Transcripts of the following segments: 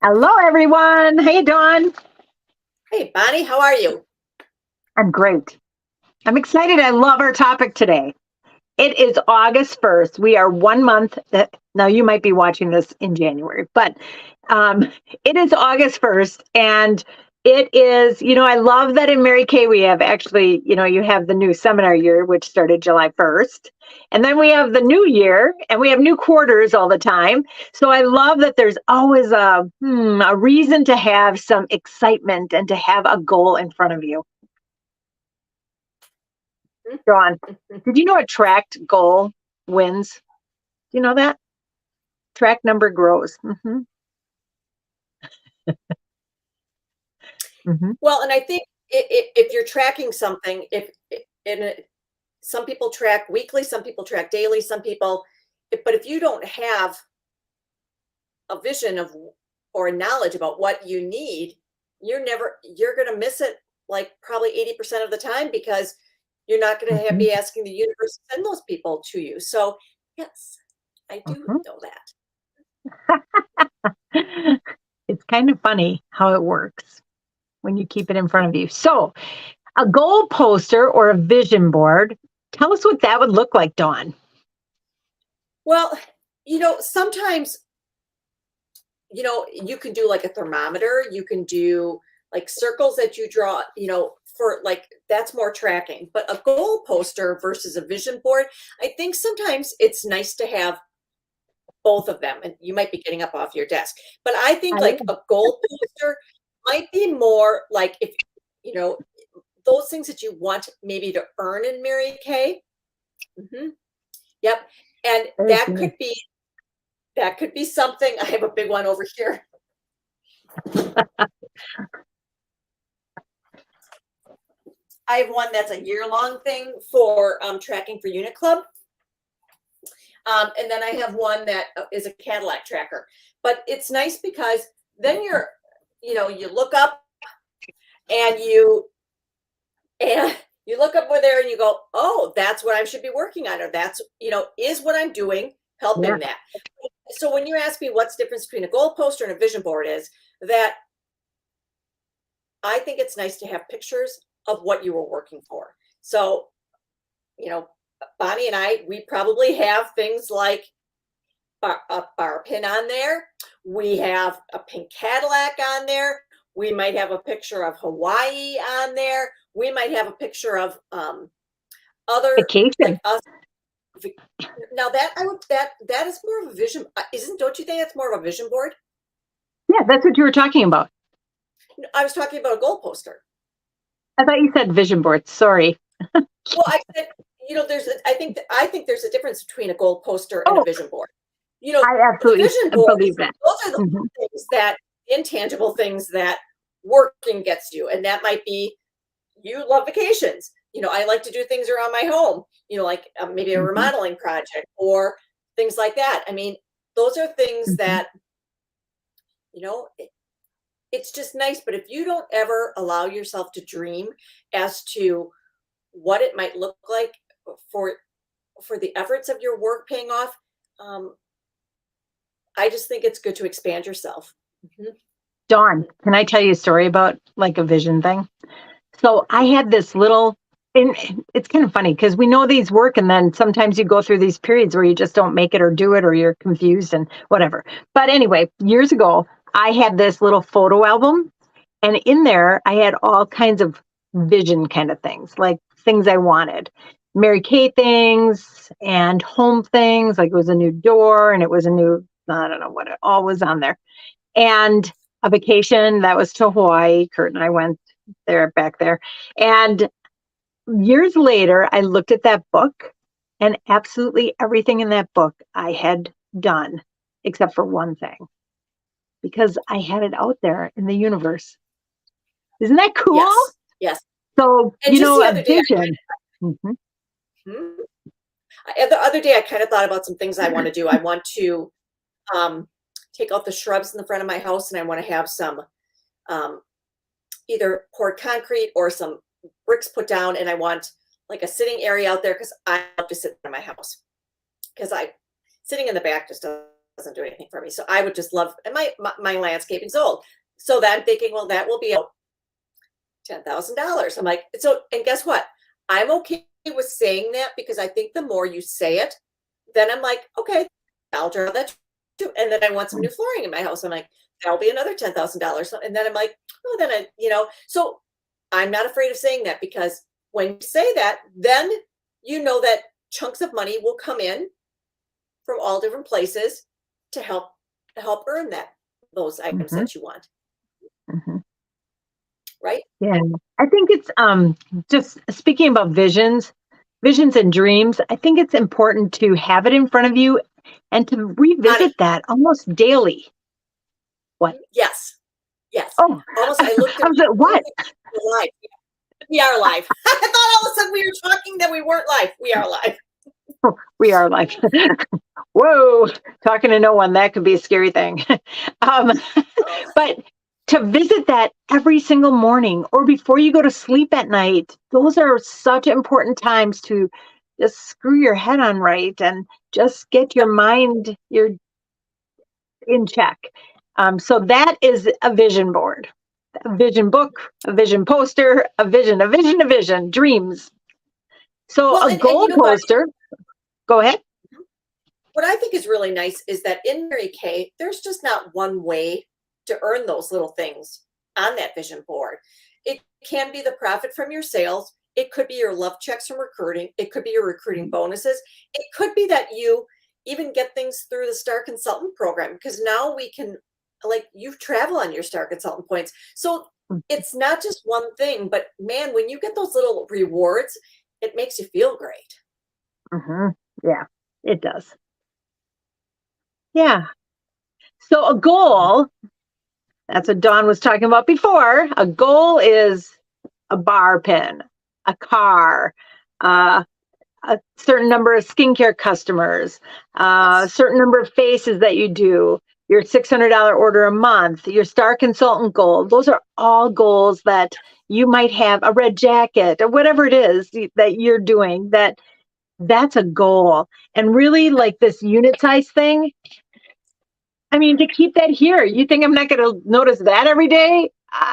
Hello, everyone. Hey, Dawn. Hey, Bonnie, how are you? I'm great. I'm excited. I love our topic today. It is August 1st. We are 1 month. Now, you might be watching this in January, but um, it is August 1st. And it is, I love that in Mary Kay we have actually, you have the new seminar year, which started July 1st. And then we have the new year and we have new quarters all the time. So I love that there's always a reason to have some excitement and to have a goal in front of you. Dawn, did you know a tracked goal wins? Do you know that? Track number grows. Hmm. Well, and I think if you're tracking something, some people track weekly, some people track daily, but if you don't have a vision of or knowledge about what you need, you're going to miss it like probably 80% of the time because you're not going to Hmm. be asking the universe to send those people to you. So, yes, I do Hmm. know that. It's kind of funny how it works when you keep it in front of you. So, a goal poster or a vision board, tell us what that would look like, Dawn. Well, sometimes you can do like a thermometer, you can do like circles that you draw, for like that's more tracking. But a goal poster versus a vision board, I think sometimes it's nice to have both of them. And you might be getting up off your desk. But I think I like am. a goal poster might be more like if you know those things that you want maybe to earn in Mary Kay. Hmm. Yep. And Very good. that could be something. I have a big one over here. I have one that's a year-long thing for tracking for Unit Club. And then I have one that is a Cadillac tracker. But it's nice because then you look up and you look up over there and you go, oh, that's what I should be working on, or that's, is what I'm doing Yeah. helping that. So when you ask me what's the difference between a goal poster and a vision board is that I think it's nice to have pictures of what you were working for. So, you know, Bonnie and I, we probably have things like a bar pin on there. We have a pink Cadillac on there. We might have a picture of Hawaii on there. We might have a picture of other like Vacation. us. Now that is more of a vision, isn't? Don't you think that's more of a vision board? Yeah, that's what you were talking about. I was talking about a goal poster. I thought you said vision board. Sorry. Well, I said, I think there's a difference between a goal poster and a Oh, vision board. You know, I the absolutely vision boards, believe that. those are the Hmm. things that intangible things that working gets you. And that might be you love vacations. I like to do things around my home, like maybe a Hmm. remodeling project or things like that. I mean, those are things Hmm. that, you know, it, it's just nice. But if you don't ever allow yourself to dream as to what it might look like for for the efforts of your work paying off, um, I just think it's good to expand yourself. Mhm. Dawn, can I tell you a story about like a vision thing? So I had this little, and it's kind of funny because we know these work, and then sometimes you go through these periods where you just don't make it or do it, or you're confused and whatever. But anyway, years ago, I had this little photo album, and in there, I had all kinds of vision kind of things, like things I wanted. Mary Kay things and home things, like it was a new door and it was a new, I don't know what it all was on there. And a vacation that was to Hawaii. Kurt and I went there back there. And years later, I looked at that book, and absolutely everything in that book I had done except for one thing because I had it out there in the universe. Isn't that cool? Yes, yes. So, And just the a other day, vision. Mhm. hmm, the other day, I kind of thought about some things I want to do. I want to um, take out the shrubs in the front of my house, and I want to have some um, either poured concrete or some bricks put down, and I want like a sitting area out there because I love to sit in my house because I sitting in the back just doesn't doesn't do anything for me. So I would just love, and my landscaping's old. So then I'm thinking, well, that will be $10,000. I'm like, so, and guess what? I'm okay with saying that because I think the more you say it, then I'm like, okay, I'll draw that too. And then I want some new flooring in my house. I'm like, that'll be another $10,000. And then I'm like, oh, then so I'm not afraid of saying that because when you say that, then you know that chunks of money will come in from all different places to help earn those items Mhm. that you want, Mhm. right? Yeah. I think it's just speaking about visions and dreams, I think it's important to have it in front of you and to Bonnie, revisit that almost daily. What? yes, yes. Oh, Almost, I looked I at was my like, phone. what? We're live. We are live. I thought all of a sudden we were talking that we weren't live. We are live. We are like, whoa, talking to no one, that could be a scary thing. um, Oh, but to visit that every single morning or before you go to sleep at night, those are such important times to just screw your head on right and just get your mind in check. So that is a vision board, a vision book, a vision poster, a vision, dreams. So well, a and goal Bonnie, poster, go ahead. what I think is really nice is that in Mary Kay, there's just not one way to earn those little things on that vision board. It can be the profit from your sales. It could be your love checks from recruiting. It could be your recruiting bonuses. It could be that you even get things through the Star Consultant program because now we can, like, you travel on your Star Consultant points. So it's not just one thing, but man, when you get those little rewards, it makes you feel great. Hmm. Yeah, it does. Yeah. So a goal, that's what Dawn was talking about before. A goal is a bar pin, a car, uh, a certain number of skincare customers, a Yes. certain number of faces that you do, your $600 order a month, your Star Consultant goal. Those are all goals that you might have, a red jacket or whatever it is that you're doing, that's a goal. And really like this unit size thing, I mean, to keep that here, you think I'm not going to notice that every day?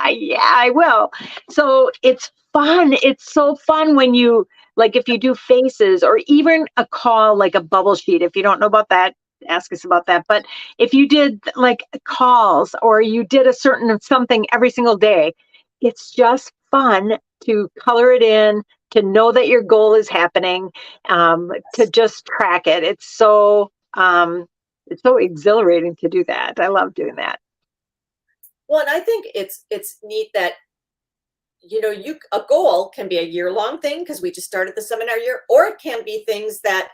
Yeah, I will. So it's fun. It's so fun when you, like, if you do faces or even a call, like a bubble sheet. If you don't know about that, ask us about that. But if you did like calls or you did a certain something every single day, it's just fun to color it in, to know that your goal is happening, to just track it. It's so exhilarating to do that. I love doing that. Well, and I think it's neat that you a goal can be a year-long thing because we just started the seminar year, or it can be things that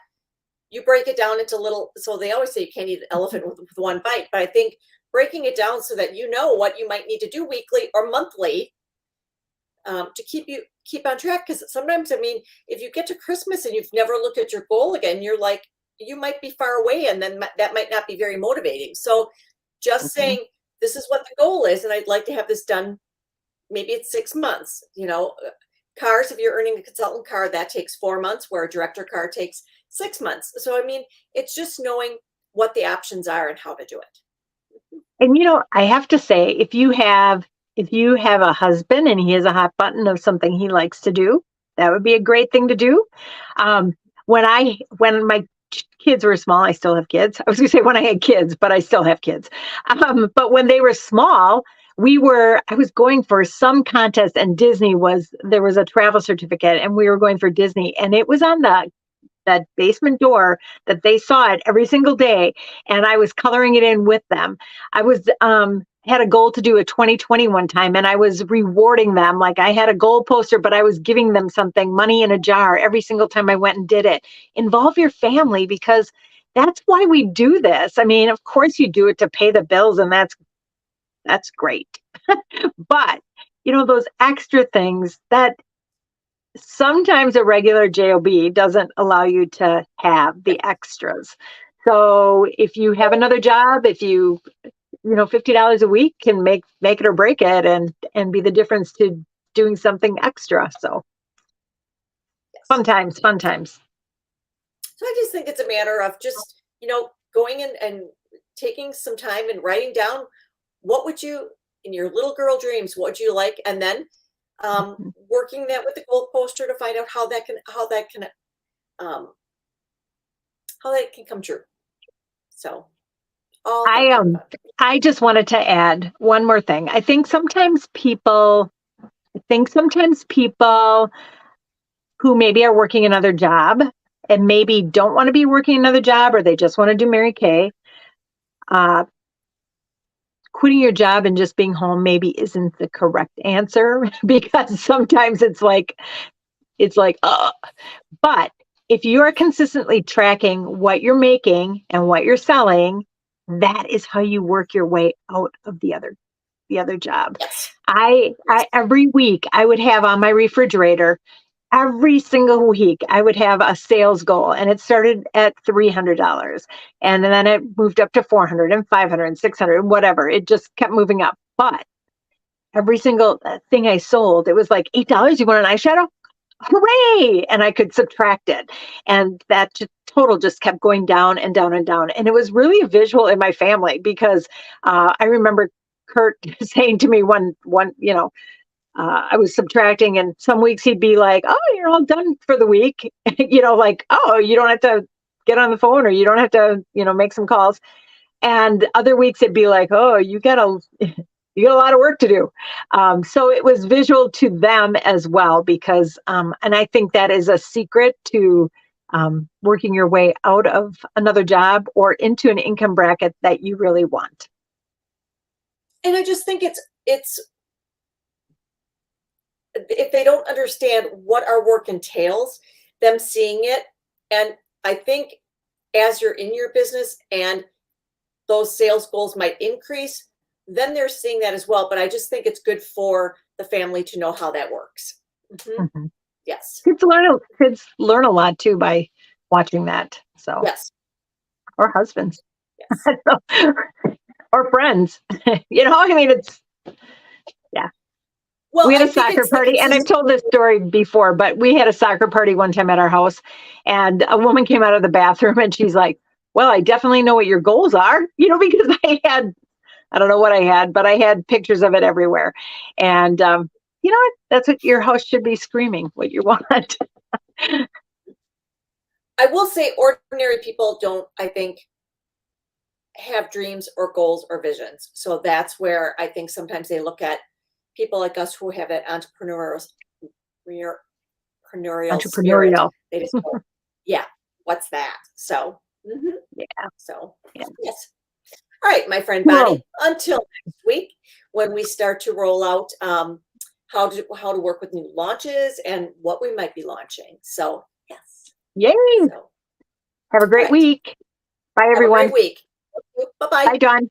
you break it down into little. So they always say you can't eat an elephant with one bite, but I think breaking it down so that you know what you might need to do weekly or monthly to keep on track. Because sometimes, I mean, if you get to Christmas and you've never looked at your goal again, you're like, you might be far away, and then that might not be very motivating. So just Mhm. saying, this is what the goal is, and I'd like to have this done. Maybe it's 6 months. Cars, if you're earning a consultant car, that takes 4 months, where a director car takes 6 months. So I mean, it's just knowing what the options are and how to do it. And I have to say, if you have a husband and he has a hot button of something he likes to do, that would be a great thing to do. Um, when my kids were small, I still have kids. I was going to say when I had kids, but I still have kids. But when they were small, I was going for some contest, and there was a travel certificate, and we were going for Disney, and it was on that basement door that they saw it every single day, and I was coloring it in with them. I was had a goal to do a 2020 one time, and I was rewarding them. Like, I had a goal poster, but I was giving them something, money in a jar, every single time I went and did it. Involve your family, because that's why we do this. I mean, of course you do it to pay the bills, and that's great. But those extra things that sometimes a regular job doesn't allow you to have the extras. So if you have another job, if $50 a week can make it or break it, and be the difference to doing something extra. So Yes. fun times. So I just think it's a matter of just going in and taking some time and writing down what would you, in your little girl dreams, what would you like, and then working that with the goal poster to find out how that can um, come true. So all that kind of fun. I just wanted to add one more thing. I think sometimes people who maybe are working another job and maybe don't want to be working another job, or they just want to do Mary Kay, quitting your job and just being home maybe isn't the correct answer, because sometimes it's like, but if you are consistently tracking what you're making and what you're selling, that is how you work your way out of the other job. Yes. I every week I would have on my refrigerator, every single week I would have a sales goal, and it started at $300, and then it moved up to 400 and 500 and 600 and whatever. It just kept moving up. But every single thing I sold, it was like $8. You want an eyeshadow? Hooray! And I could subtract it. And that total just kept going down and down and down. And it was really visual in my family, because I remember Kurt saying to me I was subtracting, and some weeks he'd be like, "Oh, you're all done for the week." Like, "Oh, you don't have to get on the phone, or you don't have to, make some calls." And other weeks it'd be like, "Oh, you got a lot of work to do." So it was visual to them as well, because, and I think that is a secret to working your way out of another job or into an income bracket that you really want. And I just think it's if they don't understand what our work entails, them seeing it. And I think as you're in your business and those sales goals might increase, then they're seeing that as well. But I just think it's good for the family to know how that works. Mm-hmm. Yes. Kids learn a lot too by watching that. So yes. Or husbands. Yes. Or friends. It's, yeah. Well, we had a soccer party, and I've told this story before, but we had a soccer party one time at our house, and a woman came out of the bathroom and she's like, "Well, I definitely know what your goals are," because I don't know what I had, but I had pictures of it everywhere. And you know what? That's what your house should be screaming, what you want. I will say ordinary people don't, I think, have dreams or goals or visions. So that's where I think sometimes they look at people like us who have that entrepreneurial spirit. They just go, yeah, what's that? So, yeah. So, yeah. Yes. All right, my friend Bonnie, until next week, when we start to roll out how to work with new launches and what we might be launching. So, yes. Yay. So, have a great week. Bye, everyone. Have a great week. Bye-bye. Bye, Dawn.